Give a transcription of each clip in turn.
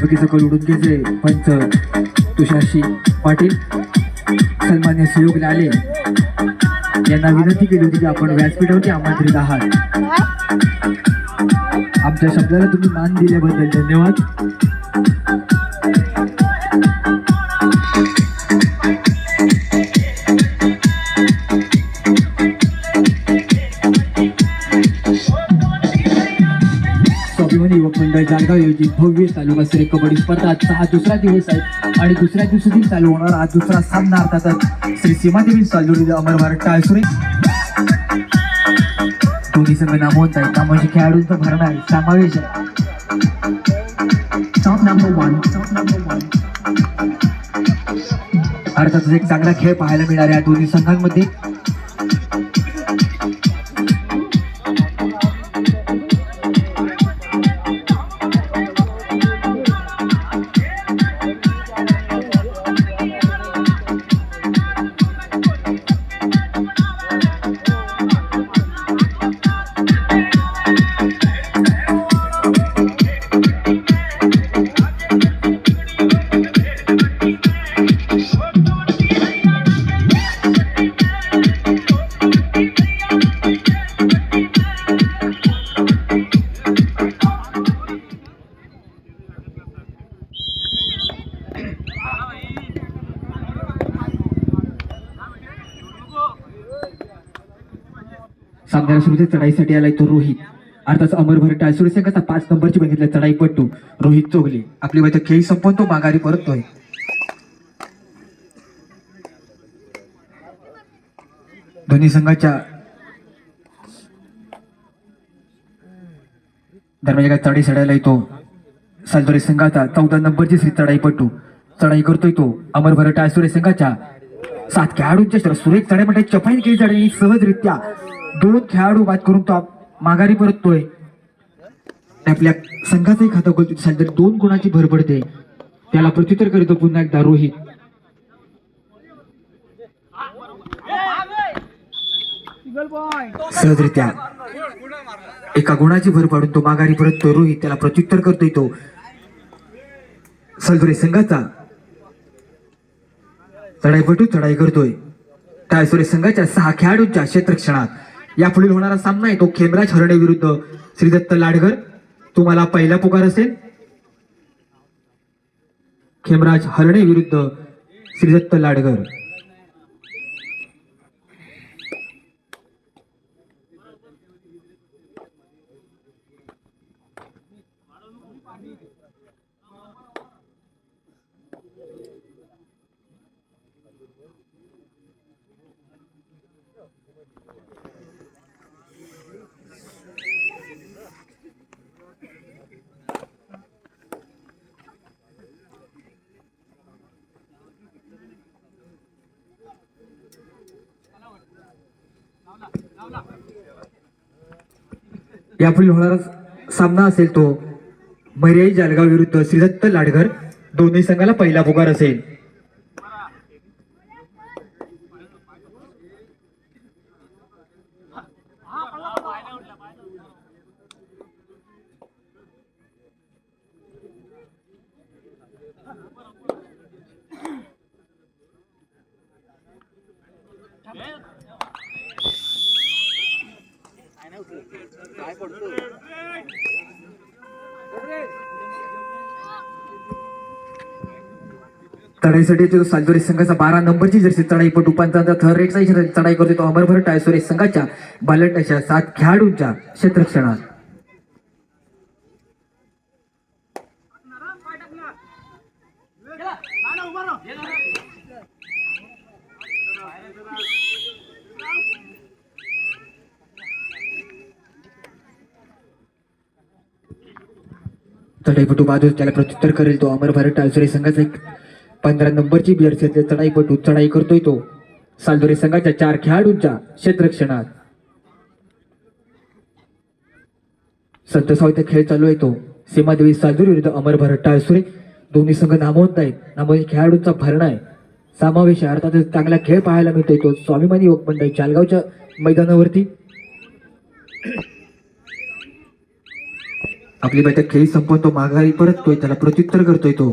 चुकीचं कल उडुंगेचे पंच तुषारशी पाटील सन्मान्य सहयोग लाले यांना विनंती केली होती की आपण व्यासपीठावरती आमंत्रित आहात. आमच्या शब्दाला तुम्ही मान दिल्याबद्दल धन्यवाद. स्वाभिमानी युवक मंडळ जळगाव योजित भव्य तालुकास्तरीय कबड्डी स्पर्धा आजचा हा दुसरा दिवस आहे आणि दुसऱ्या दिवशी चालू होणार आज दुसरा सामना अर्थातच श्री सीमादेवी सालजोडी अमर भारत टाळसुरे दोन्ही संघ नामवंत आहेत. त्यामुळे खेळाडूंचा भरणा आहे समावेश आहे. अर्थातच एक चांगला खेळ पाहायला मिळणार आहे दोन्ही संघांमध्ये. सामन्याला सुरुवात चढाईसाठी आलाय तो रोहित. अर्थात अमर भारत टाळसुरे संघाचा 5 नंबरची बघितलं चढाईपट्टू रोहित चोगले आपली बैठक खेळी संपवून तो माघारी परततोय. दोन्ही संघाच्या दरम्यान एका चढाई चढायला येतो सालजोरे संघाचा 14 नंबरची श्री चढाईपट्टू चढाई करतोय तो अमर भारत टाळसुरे संघाच्या 7 खेळाडूंच्या सुरेख चढाई म्हणजे चपाई केली चढाई सहजरित्या 2 खेळाडू बाद करून तो माघारी परततोय. आपल्या संघाचाही खाता गोल सालजोरे 2 गुणाची भर पडते. त्याला प्रत्युत्तर करतो पुन्हा एकदा रोहित. सहजरित्या एका गुणाची भर पाडून तो माघारी परततोय रोहित. त्याला प्रत्युत्तर करतोय तो सालजोरे संघाचा चढाईपटू चढाई करतोय. टाळसुरे संघाच्या 6 खेळाडूंच्या क्षेत्ररक्षणात यापुढील होणारा सामना आहे तो खेमराज हरणे विरुद्ध श्रीदत्त लाडघर. तुम्हाला पहिला पुकार असेल खेमराज हरणे विरुद्ध श्रीदत्त लाडघर. यापुढील होणारा सामना असेल तो मर्याई जालगाव विरुद्ध श्रीदत्त लाडघर. दोन्ही संघाला पहिला पुकार असेल. चढाईसाठी तो सालजोरे संघाचा 12 नंबरची जर्सी चढाईपटू पंचांचा थर रेटचा चढाई करतो तो अमर भारत टाळसुरे संघाच्या बालट अशा 7 खेळाडूंच्या क्षेत्ररक्षणात. चढाईपटू बाजूस त्याला प्रत्युत्तर करेल तो अमर भारत टाळसुरे संघाचा 15 नंबरची बिअरचे चढाईपटू चढाई करतोय तो सालजोरे संघाच्या 4 खेळाडूंच्या क्षेत्ररक्षणात. संत साहित्य खेळ चालू आहे तो सीमादेवी सालजोरे विरुद्ध अमर भारत टाळसुरे. दोन्ही संघ नामवंत आहेत. नामवंत खेळाडूंचा भरणा आहे समावेश आहे. अर्थातच चांगला खेळ पाहायला मिळतोय तो स्वाभिमानी युवक मंडळ चालगावच्या मैदानावरती. आपली बैठक खेळी संपवून तो माघारी परततोय, त्याला प्रत्युत्तर करतोय तो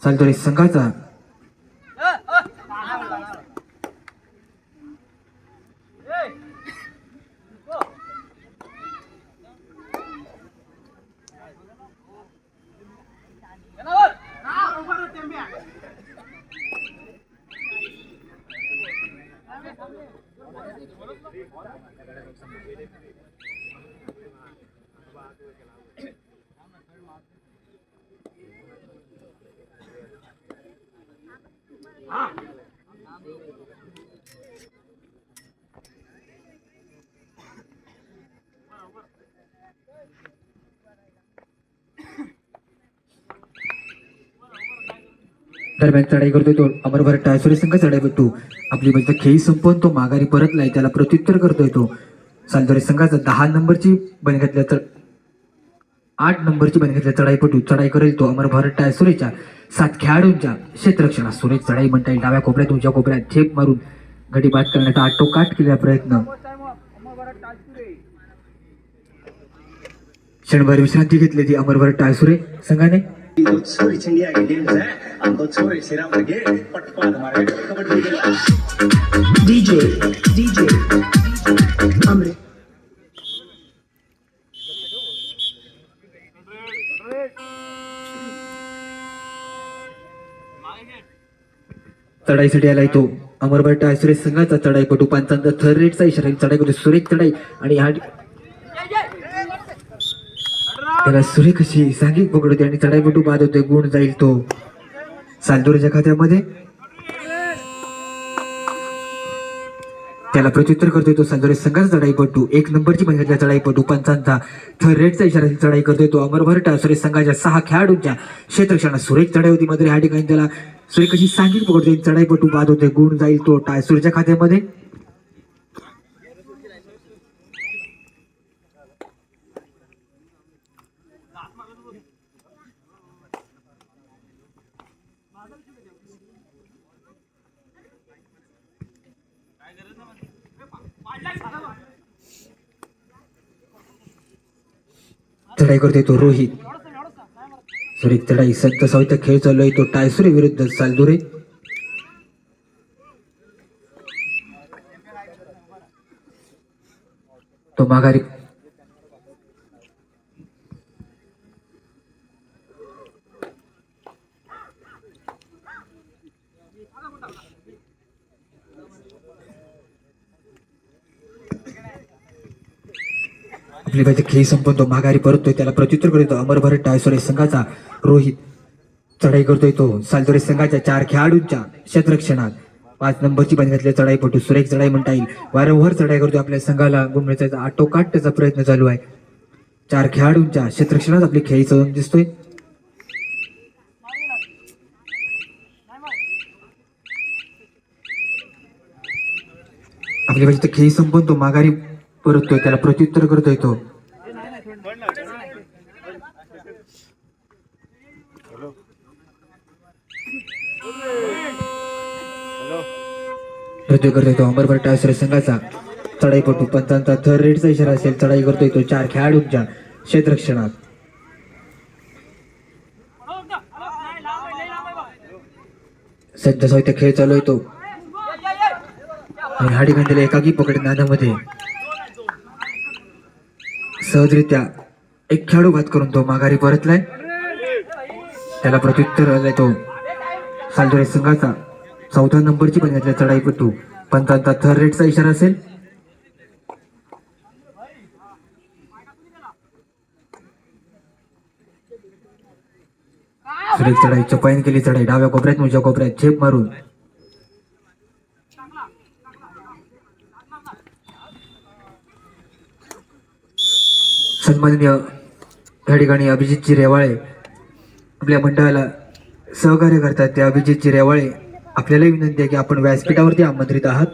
सालतोरे संघाचा. दरम्यान चढाई करतोय तो अमरभर टायसोरे संघ चढाईपट्टू. आपली बैठक खेळी संपवून तो माघारी परतलाय, त्याला प्रत्युत्तर करतोय तो सालतोरे संघाचा. 10 नंबरची बन घेतल्या तर 8 नंबरची बन घेतल्या चढाईपटू. चढाई करेल तो अमरभर टायसोरेच्या 7 खेळाडूंच्या क्षेत्ररक्षणात. सुरेश चढाई म्हणता येईल, डाव्या कोपऱ्यात उजव्या कोपऱ्यात झेप मारून गडी बाद करण्याचा आटोकाट केलेला प्रयत्न. क्षणभर विश्रांती घेतली ती अमरभर टायसोरे संघाने. DJ Amrit. चढाईसाठी आलाय तो अमरभर टायसोरे संघाचा चढाईपटू. पंचांचा थर्ड रेटचा इशारा. चढाई करतो सुरेख चढाई आणि हा त्याला सुरेख अशी सांघिक पकडते आणि चढाईपटू बाद होते. गुण जाईल तो सालतोरेच्या खात्यामध्ये. त्याला प्रत्युत्तर करतोय तो सालतोरे संघाचा चढाईपटू. 1 नंबरची बन घेतल्या चढाईपटू. पंचांचा थर्ड रेटचा इशारा चढाई करतोय तो अमरभर टायसोरे संघाच्या 6 खेळाडूंच्या क्षेत्ररक्षणात. सुरेख चढाई होती मात्र ह्या ठिकाणी त्याला सुरेख अशी सांघिक पकडतोय. चढाईपटू बाद होते. गुण जाईल तो टायसोरेच्या खात्यामध्ये. चढाई करतोय तो रोहित. सुरेख चढाई संत साहित्य खेळ चालू आहे तो टायसोरे विरुद्ध सालदुरे. तो माघारी आपली बैठक खेळी संपवून तो माघारी परततोय, त्याला प्रत्युत्तर करतो अमरभर टायसोरे संघाचा रोहित. चढाई करतोय तो सालतोरे संघाच्या 4 खेळाडूंच्या क्षेत्ररक्षणात. 5 नंबरची बन घेतली चढाईपटू. सुरेख चढाई म्हणता येईल, वारंवार चढाई करतोय. आपल्या संघाला गुण मिळवायचा आटोकाट त्याचा प्रयत्न चालू आहे. 4 खेळाडूंच्या क्षेत्ररक्षणात आपली खेळी चढून दिसतोय. आपली बैठक खेळी संपवून तो माघारी परततोय, त्याला प्रत्युत्तर करतोय तो. प्रत्युत्तर करतोय तो अमरभर टायसोरे संघाचा चढाईपटू. पंचांचा थर्ड रेटचा इशारा असेल. चढाई करतोय तो 4 खेळाडूंच्या क्षेत्ररक्षणात. सध्या साहित्य खेळ चालू आहे तो आणि हा ठिकाणी त्याला एकाकी पकड नादामध्ये सहजरित्या 1 खेळाडू घात करून तो माघारी परतलाय. त्याला प्रत्युत्तर आलाय तो सालतोरे संघाचा 14 नंबरची बन घेतल्या चढाईपटू. पंचांचा थर्ड रेटचा इशारा असेल. सुरेख चढाई चपाईन केली. चढाई डाव्या कोपऱ्यात उजव्या कोपऱ्यात झेप मारून सन्माननीय या ठिकाणी अभिजितजी रेवाळे आपल्या मंडळाला सहकार्य करतात. त्या अभिजितजी रेवाळे आपल्याला विनंती आहे की आपण व्यासपीठावरती आमंत्रित आहात.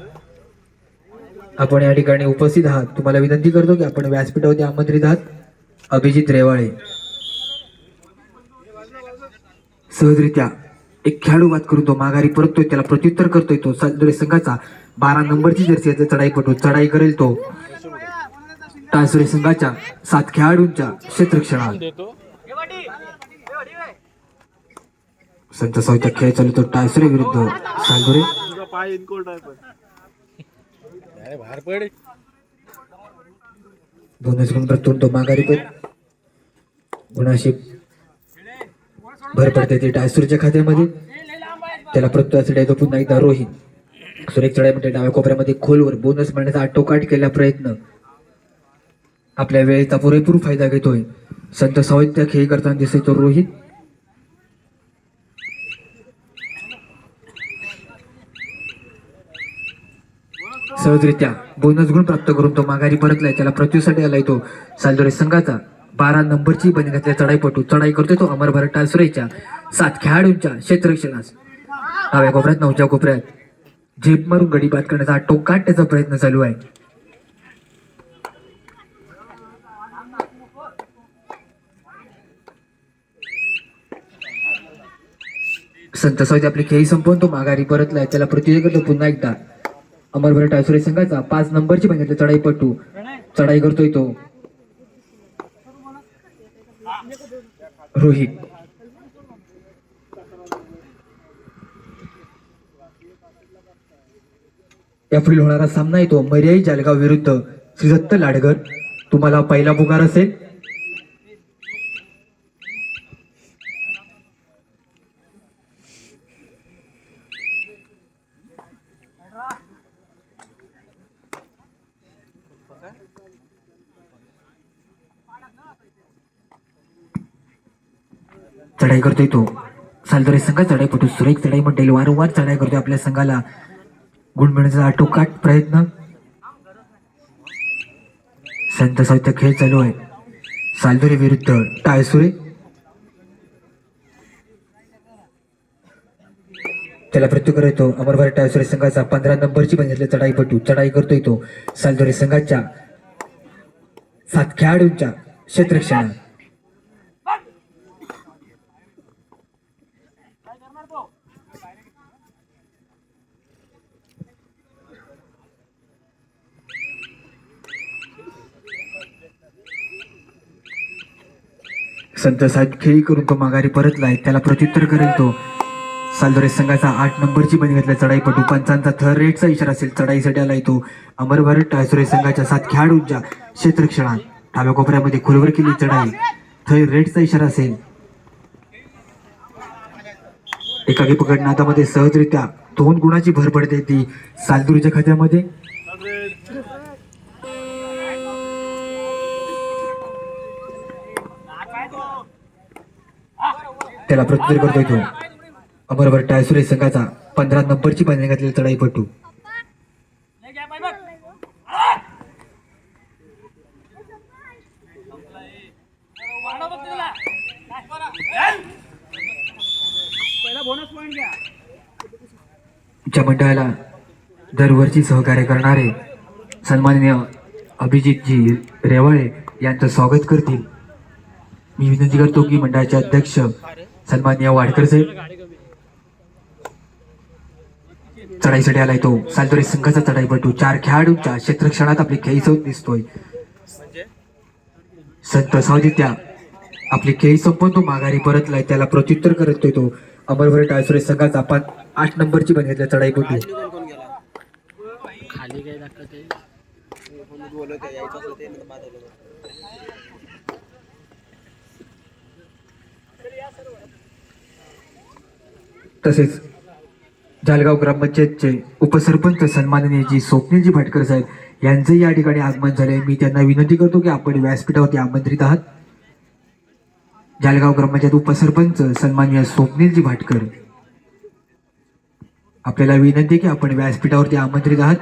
आपण या ठिकाणी उपस्थित आहात. तुम्हाला विनंती करतो की आपण व्यासपीठावरती आमंत्रित आहात. अभिजित रेवाळे सहजरित्या 1 खेळाडू बाद करून तो माघारी परततोय, त्याला प्रत्युत्तर करतोय तो सालतोरे संघाचा 12 नंबरची जर्सी चढाईपटू. चढाई करेल तो टाळसुरे संघाच्या 7 खेळाडूंच्या क्षेत्ररक्षणात संत साहित्य खेळ चालू तो टाळसुरे विरुद्ध सालदुरे. बोनस गुण प्रतून तो माघारी पण गुणाशी भर पडते ते टाळसुरेच्या खात्यामध्ये. त्याला प्रत्युत्तर तो पुन्हा एकदा रोहित सुरेख चढाईमध्ये डाव्या कोपऱ्यामध्ये खोलवर बोनस मारण्याचा आटोकाट केला प्रयत्न. आपल्या वेळेचा पुरेपूर फायदा घेतोय संत साहित्य खेळ करताना दिसतोय तो रोहित. सहजरित्या बोनस गुण प्राप्त करून तो माघारी परतलाय. त्याला प्रत्युत्तर आलाय तो सालदोरे संघाचा 12 नंबरची बंद घातल्या चढाईपटू. चढाई करतोय तो अमर भारत टाळसुरेच्या 7 खेळाडूंच्या क्षेत्ररक्षणास. डाव्या कोपऱ्यात 9च्या कोपऱ्यात झेप मारून गडी बाद करण्याचा टोकाट त्याचा प्रयत्न चालू आहे. संत साहित्य आपली खेळी संपवून तो माघारी परतलाय. त्याला प्रत्युत्तर करतो पुन्हा एकदा अमर भारत टाळसुरे संघाचा 5 नंबरची बंद घातल्या चढाईपटू. चढाई करतोय तो रोहित. यापुढील होणारा सामना येतो मर्याई जालगाव विरुद्ध श्रीदत्त लाडगर. तुम्हाला पहिला पुकार असेल. चढाई करतोय तो सालदरे संघ चढाईपटू सुरेख चढाई म्हणता वारंवार चढाई करतोय आपल्या संघाला गुण मिळण्याचा आटोकाट प्रयत्न. संत साहित्य खेळ चालू आहे सालदरे विरुद्ध टाळसुरे. त्याला प्रत्युत्तर येतो अमर भारत टाळसुरे संघाचा 15 नंबरची बंद घातल्या चढाईपटू. चढाई करतोय तो सालदरे संघाच्या 7 खेळाडूंच्या क्षेत्ररक्षणात. संत साहित्य खेळी करून तो माघारी परतलाय. त्याला प्रत्युत्तर करेल तो सालदरे संघाचा 8 नंबरची बंद घातल्या चढाईपटू. पंचांचा थर्ड रेटचा इशारा असेल. चढाईसाठी आलाय तो अमर भारत टाळसुरे संघाच्या 7 खेळाडूंच्या क्षेत्ररक्षणात. डाव्या कोपऱ्यामध्ये खोलवर केली चढाई. थर्ड रेटचा इशारा असेल. एकाकी पकड नादामध्ये सहजरित्या 2 गुणाची भर पडते ती सालदुरीच्या खात्यामध्ये. त्याला प्रत्युत्तर करतोय तो अमर भारत टाळसुरे संघाचा 15 नंबरची बंद घातलेली चढाईपटू. ज्या मंडळाला दरवर्षी सहकार्य करणारे सन्माननीय अभिजितजी रेवाळे यांचं स्वागत करतील. मी विनंती करतो की मंडळाचे अध्यक्ष सन्माननीय वाडकर साहेब. चढाईसाठी आलाय तो सालदरे संघाचा चढाईपटू. 4 खेळाडूंच्या क्षेत्ररक्षणात आपली खेळी चौक दिसतोय. संत सावदित्या आपली खेळी संपवून तो माघारी परतलाय. त्याला प्रत्युत्तर करतोय तो अमर भारत टाळसुरे संघाचा 8 नंबरची बंद घातल्या चढाईपटू. तसेच जालगाव ग्रामपंचायतचे उपसरपंच सन्माननीय जी स्वप्नीलजी भाटकर साहेब यांचं या ठिकाणी आगमन झाले. मी त्यांना विनंती करतो की आपण व्यासपीठावरती आमंत्रित आहात. जालगाव ग्रामपंचायत उपसरपंच सन्माननीय स्वप्नीलजी भाटकर, आपल्याला विनंती की आपण व्यासपीठावरती आमंत्रित आहात.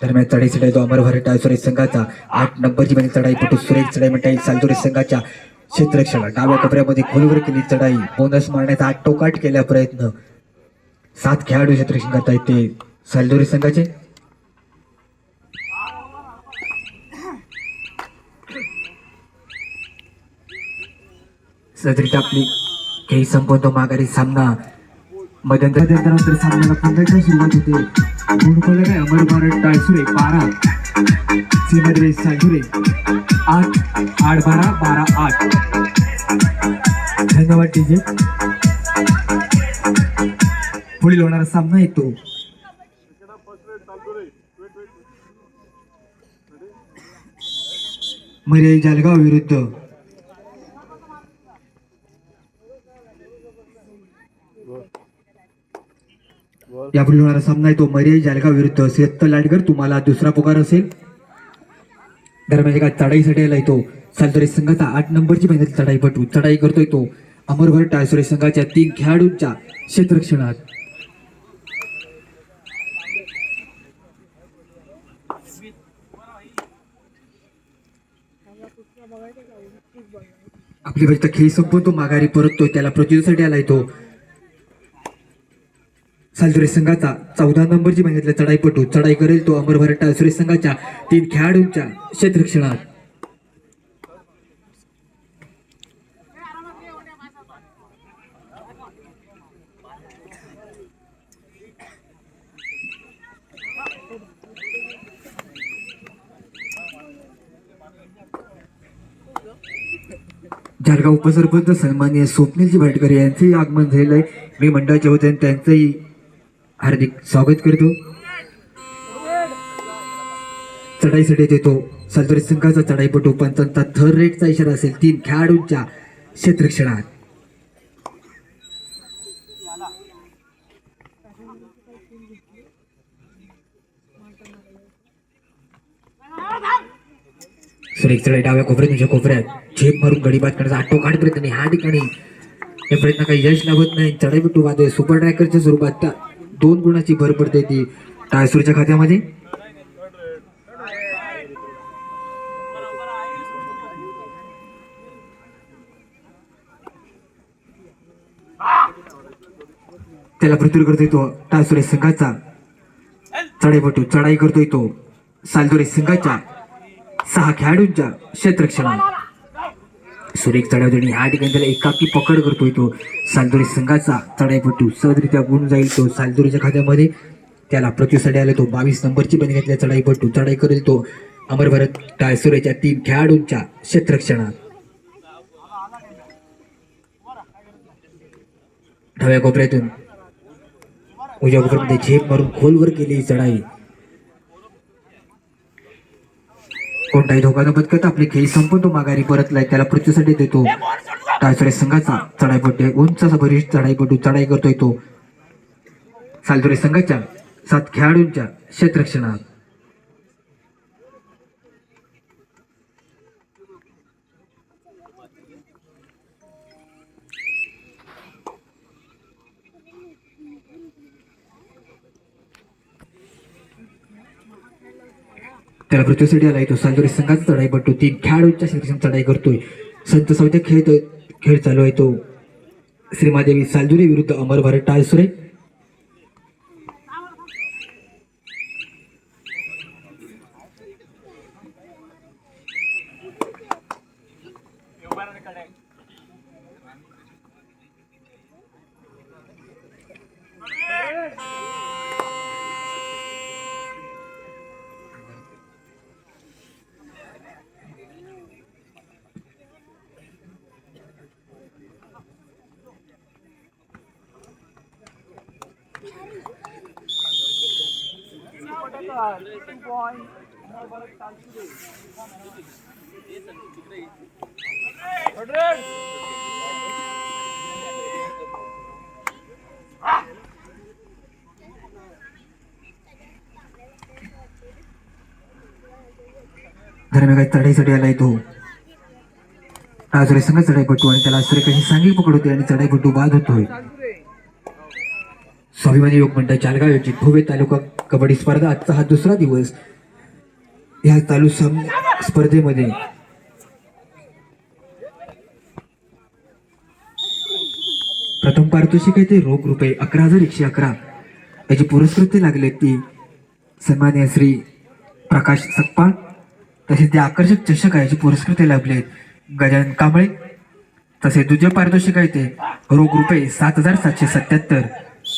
दरम्यान चढाईसाठी तो अमर भारत टाळसुरे संघाचा 8 नंबरची बंद चढाईपटू सुरेख चढाई म्हणता येईल सालदुरे संघाच्या क्षेत्ररक्षण. डाव्या कोपऱ्यामध्ये खोलवर केली चढाई. बोनस मारण्याचा आटोकाट केला प्रयत्न. 7 खेळाडू क्षेत्ररक्षण करता येते सालदुरे संघाचे. सदरीत आपली खेळी संपवतो माघारी सामना मध्यंतरानंतर सामन्याला पुन्हा एकदा सुरुवात होते. गुणफलक आहे अमर भारत टाळसुरे 12, श्रीमद्रेश सालधुरे 8, 8-12, 12-8. धन्यवाद टीजे. पुढील होणारा सामना येतो मर्याई जालगाव विरुद्ध यापुढे होणारा सामना आहे तो मर्याई जालगाव विरुद्ध श्रेयत्त लाडगर. तुम्हाला दुसरा पुकार असेल. दरम्यान एका चढाईसाठी आलाय तो सालतरे संघाचा 8 नंबरची मेहनत चढाईपटू. चढाई करतोय तो अमरभर टाळसुरे संघाच्या 3 खेळाडूंच्या क्षेत्ररक्षणात. आपली फक्त खेळ संपवून तो माघारी परततोय. त्याला प्रत्युत्तरासाठी आलाय तो सालतुरे संघाचा 14 नंबरची मेहनतला चढाईपटू. चढाई करेल तो अमरभर टाळसुरे संघाच्या 3 खेळाडूंच्या क्षेत्ररक्षणात. जळगाव उपसरपंच सन्माननीय स्वप्नीलजी भाटकर यांचेही आगमन झालेलं आहे. मी मंडळाच्या वतीने त्यांचंही हार्दिक स्वागत करतो. चढाईसाठी देतो सालतरे संघाचा चढाईपटू. पंचांचा थर्ड रेटचा इशारा असेल 3 खेळाडूंच्या क्षेत्ररक्षणात. सुरेख चढाई डाव्या कोपऱ्यात तुझ्या कोपऱ्यात झेप मारून गडी बाद करण्याचा आटोकाट प्रयत्न नाही. ह्या ठिकाणी या प्रयत्न काही यश लाभत नाही. चढाईपटू वादळ सुपर ट्रॅकरच्या स्वरूपात 2 गुणाची भर पडते ती टाळसुरेच्या खात्यामध्ये. त्याला प्रत्युत्तर करतोय तो टाळसुरे संघाचा चढाईपटू. चढाई करतोय तो सालतुरे संघाच्या 6 खेळाडूंच्या क्षेत्ररक्षणात. सुरेख चढावणी ह्या ठिकाणी त्याला एकाकी पकड करतोय तो सालतुरे संघाचा चढाईपटू. सहजरित्या गुण जाईल तो सालतुरेच्या खात्यामध्ये. त्याला प्रत्युत्तरासाठी आले तो 22 नंबरची बंदी घेतल्या चढाईपटू. चढाई करेल तो अमर भारत टाळसुरेच्या 3 खेळाडूंच्या क्षेत्ररक्षणात. डाव्या कोपऱ्यातून उजव्या कोपऱ्यामध्ये झेप मारून खोलवर केली चढाई. कोणताही धोका न पत्करता आपली खेळी संपून तो माघारी परतलाय. त्याला प्रत्युत्तरासाठी देतो टाळसुरे संघाचा चढाईपटू. उंच असा भरीष चढाईपटू. चढाई करतोय तो सालतुरे संघाच्या 7 खेळाडूंच्या क्षेत्ररक्षणात. त्याला प्रत्युत्तरासाठी आलाय तो सालतुरे संघाचा चढाईपटू. 3 खेळाडूंच्या क्षेत्ररक्षणात चढाई करतोय. संत सौद्या खेळ चालू आहे तो श्रीमादेवी सालधुरे विरुद्ध अमर भारत टाळसुरे. दरम्यान काही चढाईसाठी आलाय तो टाळसुरे संघ चढाईपटू आणि त्याला सुरेखाची सांगी पकड होते आणि चढाईपटू बाद होतोय. स्वाभिमानी योग मंडळ जालगाव आयोजित भव्य तालुका कबड्डी स्पर्धा आजचा हा 2रा दिवस. या चालू स्पर्धेमध्ये प्रथम पारितोषिक आहे ते रोख रुपये 11,111 याची पुरस्कृत लागले ती सन्माननीय श्री प्रकाश सकपाळ. तसेच ते आकर्षक चषक आहे याची पुरस्कृत लाभले गजानन कांबळे. तसेच दुसरे पारितोषिक आहे ते रोख रुपये 7,777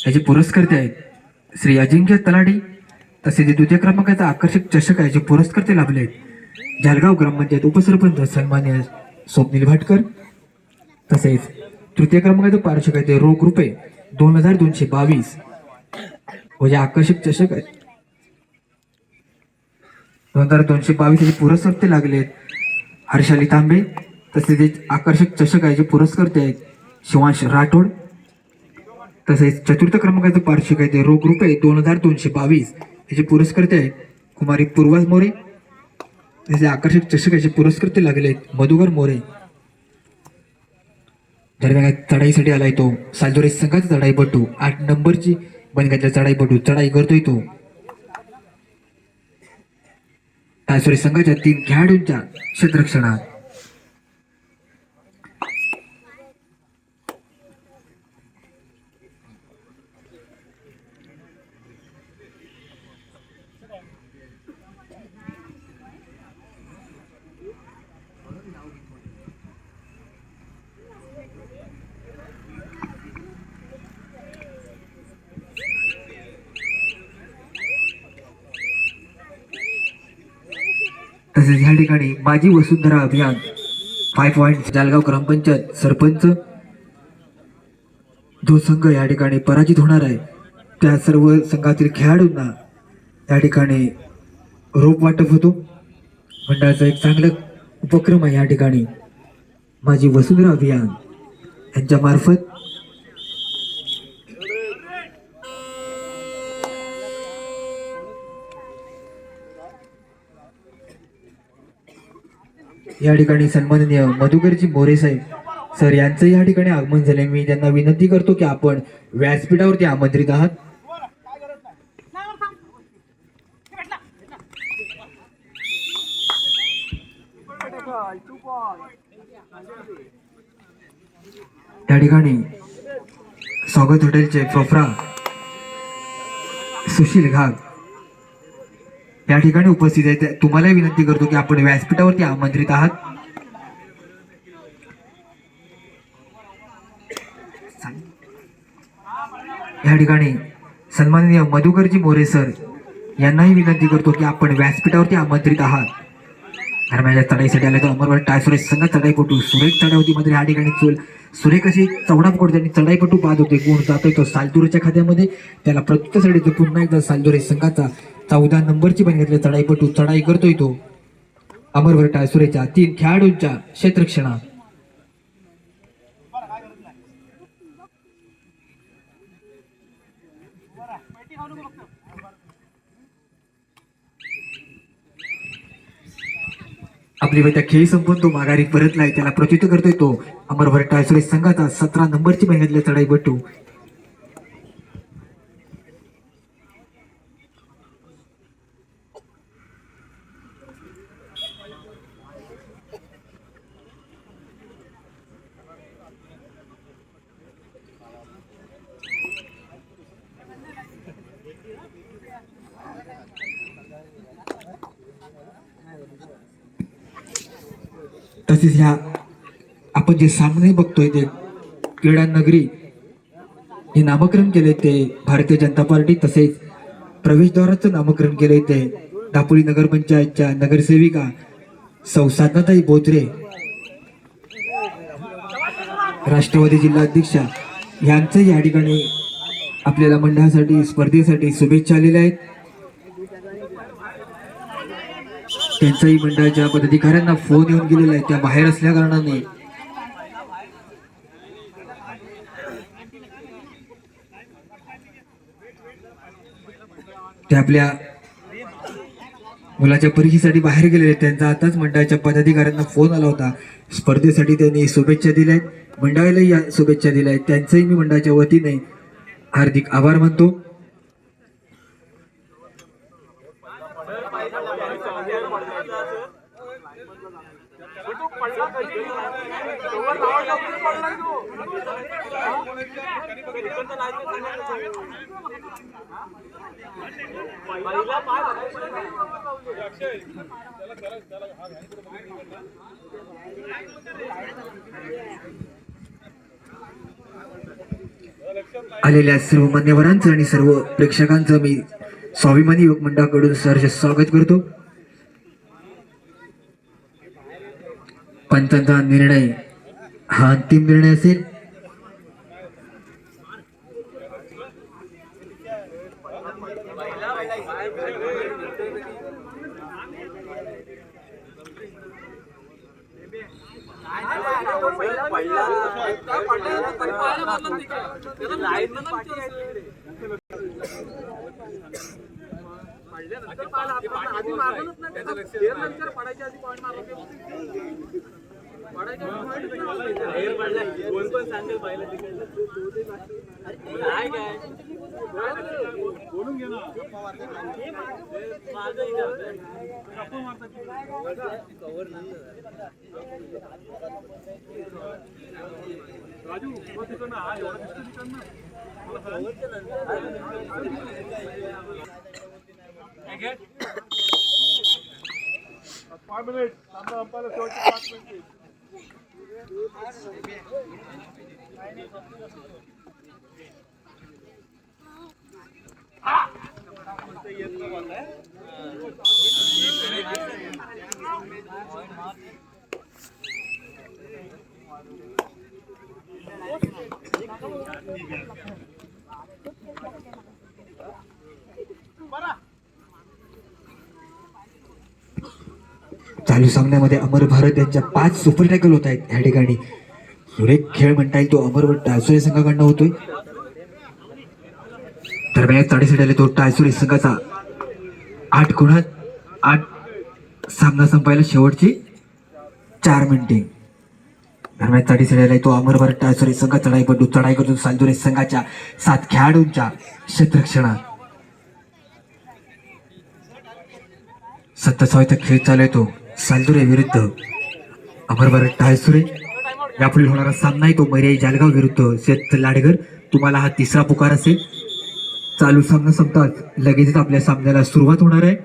याचे पुरस्कर्ते आहेत श्री अजिंक्य तलाडी. तसेच द्वितीय क्रमांकाचा आकर्षक चषक आहे, जे पुरस्कर्ते लाभले आहेत जळगाव ग्रामपंचायत उपसरपंच सन्मान्य स्वप्नील भाटकर. तसेच तृतीय क्रमांकाचे पारितोषिक आहे ते रोख रुपये 2222 व जे आकर्षक चषक आहेत 2222 याचे पुरस्कर्ते लागले आहेत हर्षाली तांबे. तसेच आकर्षक चषक आहे जे पुरस्कर्ते आहेत शिवांश राठोड. तसेच चतुर्थ क्रमांकाचे पारितोषिक आहे ते रोख रुपये 2222 याचे पुरस्कर्ते आहेत कुमारी पूर्वाज मोरे. त्याचे आकर्षक चषक याचे पुरस्कर्ते लागले आहेत मधुकर मोरे. दरम्यान चढाईसाठी आलाय तो सालजोरे संघाचा चढाईपटू 8 नंबरची बनगातला चढाईपटू चढाई करतोय तो सालजोरे संघाच्या 3 खेळाडूंच्या क्षेत्ररक्षणात. तसेच या ठिकाणी माझी वसुंधरा अभियान 5 पॉइंट जळगाव ग्रामपंचायत सरपंच जो संघ या ठिकाणी पराजित होणार आहे त्या सर्व संघातील खेळाडूंना या ठिकाणी रोप वाटप होतो. मंडळाचा एक चांगला उपक्रम आहे या ठिकाणी माझी वसुंधरा अभियान यांच्या मार्फत. या ठिकाणी सन्माननीय मधुकरजी मोरे साहेब सर यांचं या ठिकाणी आगमन झाले. मी त्यांना विनंती करतो की आपण व्यासपीठावरती आमंत्रित आहात. या ठिकाणी स्वागत हॉटेलचे प्रोफरा सुशील घाग या ठिकाणी उपस्थित आहेत. तुम्हाला विनंती करतो की आपण व्यासपीठावरती आमंत्रित आहात. या ठिकाणी सन्माननीय मधुकरजी मोरे सर यांनाही विनंती करतो की आपण व्यासपीठावरती आमंत्रित आहात. दरम्यान चढाईसाठी आले तो अमरवाड टायसोरे संघ चढाईपटू सुरेख चढाई मध्ये या ठिकाणी सुरेख अशी चौडा पकडते आणि चढाईपटू पाहत होते कोण जातोय तो सालदुरेच्या खात्यामध्ये. त्याला प्रत्युत्तरासाठी पुन्हा एकदा सालदुरे संघाचा 14 नंबरची बनघातले चढाईपटू चढाई करतोय तो अमरवाड टायसोरेच्या 3 खेळाडूंच्या क्षेत्ररक्षणात. आपली त्या खेळी संपून तो माघारी परतलाय. त्याला प्रत्युत्तर करतोय तो अमरवाड टायसोरे संघाचा 17 नंबरची बनघातले चढाईपटू. तसेच ह्या आपण जे सामने बघतोय ते क्रीडा नगरी हे नामकरण केले ते भारतीय जनता पार्टी. तसेच प्रवेशद्वाराचं नामकरण केले ते दापोली नगरपंचायतच्या नगरसेविका सौ साधनाताई बोत्रे राष्ट्रवादी जिल्हाध्यक्षा यांचं या ठिकाणी आपल्याला मंडळासाठी स्पर्धेसाठी शुभेच्छा आलेल्या आहेत. त्यांचाही मंडळाच्या पदाधिकाऱ्यांना फोन येऊन गेलेला आहे, त्या बाहेर असल्या कारणाने ते आपल्या मुलाच्या परीक्षेसाठी बाहेर गेलेले. त्यांचा आताच मंडळाच्या पदाधिकाऱ्यांना फोन आला होता. स्पर्धेसाठी त्यांनी शुभेच्छा दिल्या आहेत, मंडळालाही या शुभेच्छा दिल्या आहेत. त्यांचंही मी मंडळाच्या वतीने हार्दिक आभार मानतो. आलेल्या सर्व मान्यवरांचं आणि सर्व प्रेक्षकांचं मी स्वाभिमानी युवक मंडळाकडून सहर्ष स्वागत करतो. पंचांचा निर्णय हा अंतिम निर्णय असेल. चालू सामन्यामध्ये अमर भारत यांच्या 5 सुपर टॅकल होत आहेत. या ठिकाणी सुरेख खेळ म्हणता येईल तो अमर टायसुरे संघाकडनं होतोय. तर मॅच साडेसाठ आले तो टायसुरे संघाचा 8 गुणात 8 सामना संपायला शेवटची 4 मिनिटे. दरम्यान साडेसाठ आलाय तो अमर भारत टायसुरे संघ चढाई करतो सालदुरे संघाच्या 7 खेळाडूंच्या क्षेत्ररक्षणात. 27वा खेळ चालू आहे तो सालदुरे विरुद्ध अमर भारत टायसुरे. यापुढे होणारा सामना आहे तो मर्याई जालगाव विरुद्ध शेत लाडगर. तुम्हाला हा 3रा पुकार असेल. चालू सामना संपताच लगेचच आपल्या सामन्याला सुरुवात होणार आहे.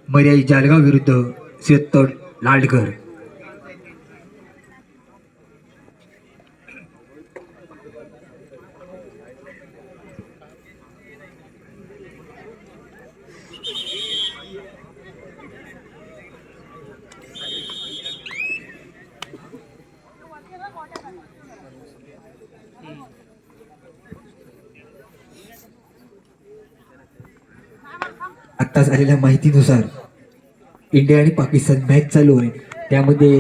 मर्याई जालगाव विरुद्ध शेत लाडगर. आत्ताच आलेल्या माहितीनुसार इंडिया आणि पाकिस्तान मॅच चालू आहे. त्यामध्ये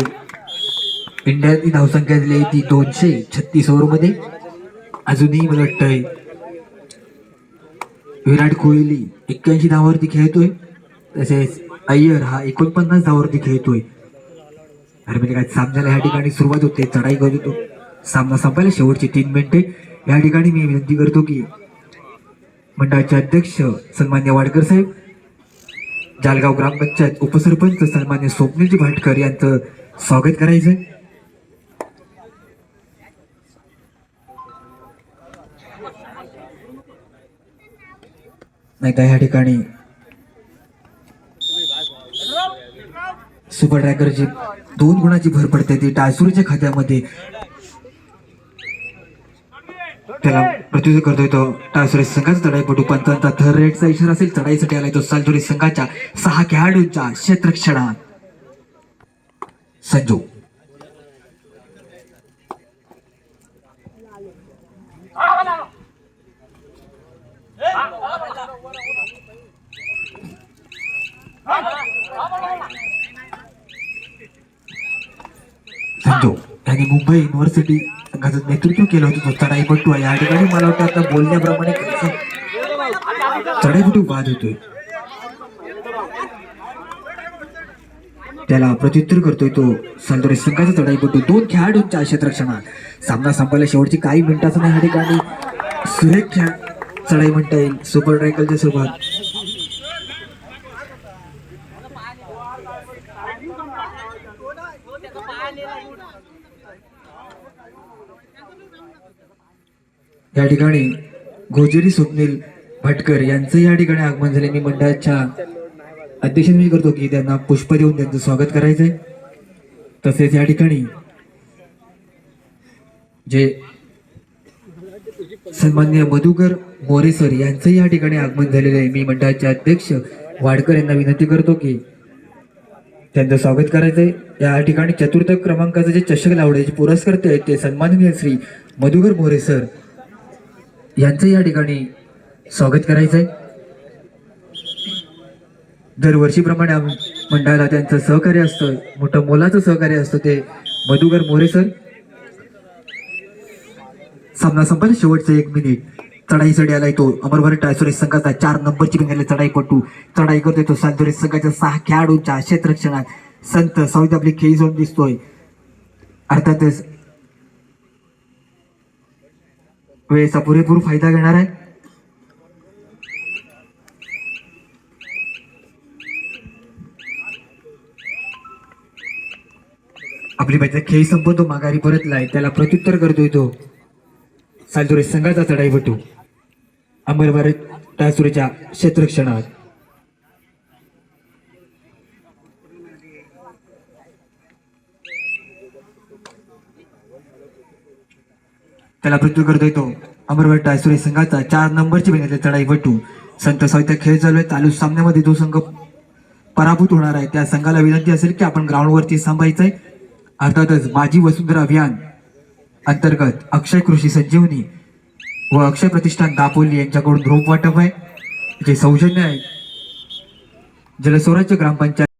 इंडियाची धावसंख्या दिली आहे ती 236 ओव्हरमध्ये. अजूनही मला वाटतंय विराट कोहली 81 धावावरती खेळतोय. तसेच अय्यर हा 49 धावावरती खेळतोय. दरम्यान काय सामन्याला या ठिकाणी सुरुवात होते. चढाई करतो सामना संपायला शेवटची 3 मिनिटे. या ठिकाणी मी विनंती करतो की मंडळाचे अध्यक्ष सन्मान्य वाडकर साहेब, जालगाव ग्रामपंचायत उपसरपंच सन्मान्य स्वप्नीलजी भाटकर यांचं स्वागत करायचंय. नाहीतर या ठिकाणी सुपर ट्रॅकरची 2 गुणाची भर पडते ती टायसुरेच्या खात्यामध्ये. त्याला प्रत्युत्तर करतोय तो टायसुरे संघाचा चढाईपटू. पंचांचा थर्ड रेटचा इशारा असेल. चढाईसाठी आलाय तो सालदुरे संघाच्या 6 खेळाडूंच्या क्षेत्ररक्षणात. संजू संजू यांनी मुंबई युनिव्हर्सिटी संघाचं नेतृत्व केलं होतं. तो चढाईपटू आहे. या ठिकाणी मला वाटतं आता बोलण्याप्रमाणे चढाईपटू बाद होतोय. त्याला प्रत्युत्तर करतोय तो सालदुरे संघाचा चढाईपटू. 2 खेळाडूंच्या क्षेत्ररक्षणात. सामना संपायला शेवटची काही मिनिटाचा नाही. या ठिकाणी सुरेख खेळ चढाई म्हणता येईल सुपर ट्रॅकलच्या सोबत. या ठिकाणी गोजेरी स्वप्नील भटकर यांचं या ठिकाणी आगमन झाले. मी मंडळाच्या अध्यक्षांनी करतो की त्यांना पुष्प देऊन त्यांचं स्वागत करायचंय. तसेच या ठिकाणी जे सन्माननीय मधुकर मोरे सर यांचं या ठिकाणी आगमन झालेलं आहे. मी मंडळाचे अध्यक्ष वाडकर यांना विनंती करतो की त्यांचं स्वागत करायचंय. या ठिकाणी चतुर्थ क्रमांकाचे जे चषक लावण्याचे पुरस्कर्ते आहेत ते सन्माननीय श्री मधुकर मोरे सर यांचं या ठिकाणी स्वागत करायचंय. दरवर्षीप्रमाणे मंडळाला त्यांचं सहकार्य असतं, मोठं मोलाचं सहकार्य असतं ते मधुकर मोरे सर. सामना संपला, शेवटचं 1 मिनिट. चढाई चढी आलाय तो अमरभर टायसोरेस संघाचा 4 नंबरची बिंगाले चढाईपटू. चढाई करतोय तो सालदोरे संघाच्या 6 खेळाडूंच्या क्षेत्ररक्षणात संत साऊथ आपली खेळी झोन दिसतोय. अर्थातच वेळेचा पुरेपूर फायदा घेणार आहे. आपली पाहिजे खेळ संपवतो, माघारी परतलाय, त्याला प्रत्युत्तर करतोय तो सालदोरे संघाचा चढाईपटू अमरभर टायसोरेच्या क्षेत्ररक्षणात. त्याला प्रत्युत्तर करतोय तो अमरभर टायसोरे संघाचा 4 नंबरची बिंगाले चढाईपटू. संत साहित्य खेळ चालू आहे. चालू सामन्यामध्ये जो संघ पराभूत होणार आहे त्या संघाला विनंती असेल की आपण ग्राउंडवरती थांबायचंय. अर्थातच माझी वसुंधरा अभियान अंतर्गत अक्षय कृषी संजीवनी व अक्षय प्रतिष्ठान दापोली यांच्याकडून रोप वाटप आहे, जे सौजन्य आहे जलस्वराज्य ग्रामपंचायत